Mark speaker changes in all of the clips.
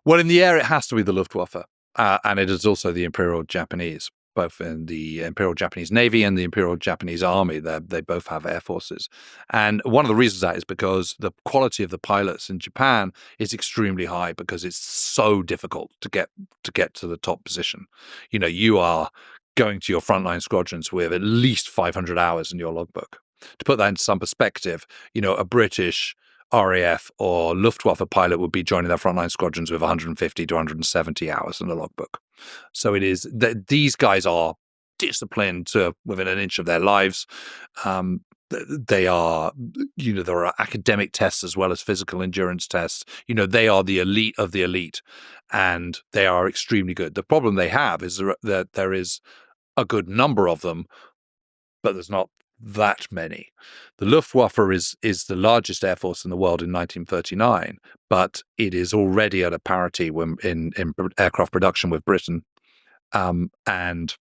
Speaker 1: Well, in the air, it has to be the Luftwaffe, and it is also the Imperial Japanese, both in the Imperial Japanese Navy and the Imperial Japanese Army. They both have air forces. And one of the reasons that is because the quality of the pilots in Japan is extremely high because it's so difficult to get to the top position. You are going to your frontline squadrons with at least 500 hours in your logbook. To put that into some perspective, a British RAF or Luftwaffe pilot would be joining their frontline squadrons with 150 to 170 hours in the logbook. So it is that these guys are disciplined to within an inch of their lives. They are, there are academic tests as well as physical endurance tests. They are the elite of the elite, and they are extremely good. The problem they have is that there is a good number of them, but there's not that many. The Luftwaffe is the largest air force in the world in 1939, but it is already at a parity in aircraft production with Britain. And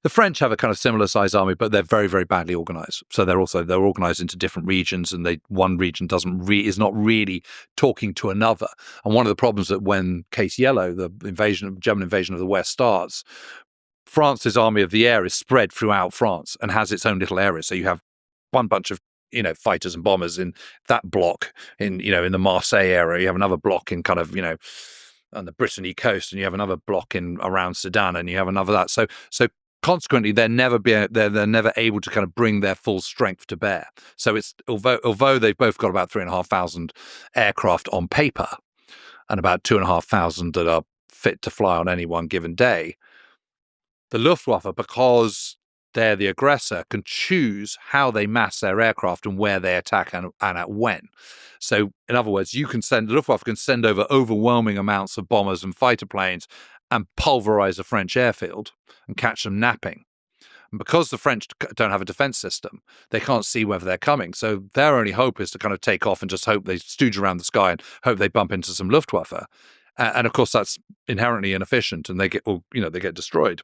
Speaker 1: the French have a kind of similar size army, but they're very, very badly organized. So they're organized into different regions, and one region is not really talking to another. And one of the problems that when Case Yellow, the German invasion of the West, starts, France's army of the air is spread throughout France and has its own little area. So you have one bunch of fighters and bombers in that block in the Marseille area. You have another block in kind of on the Brittany coast, and you have another block in around Sedan, and you have another that. So consequently, they're never able to kind of bring their full strength to bear. So it's although they've both got about 3,500 aircraft on paper, and about 2,500 that are fit to fly on any one given day, the Luftwaffe, because they're the aggressor, can choose how they mass their aircraft and where they attack and at when. So, in other words, the Luftwaffe can send over overwhelming amounts of bombers and fighter planes and pulverize a French airfield and catch them napping. And because the French don't have a defense system, they can't see whether they're coming. So their only hope is to kind of take off and just hope they stooge around the sky and hope they bump into some Luftwaffe. And of course, that's inherently inefficient, and they get destroyed.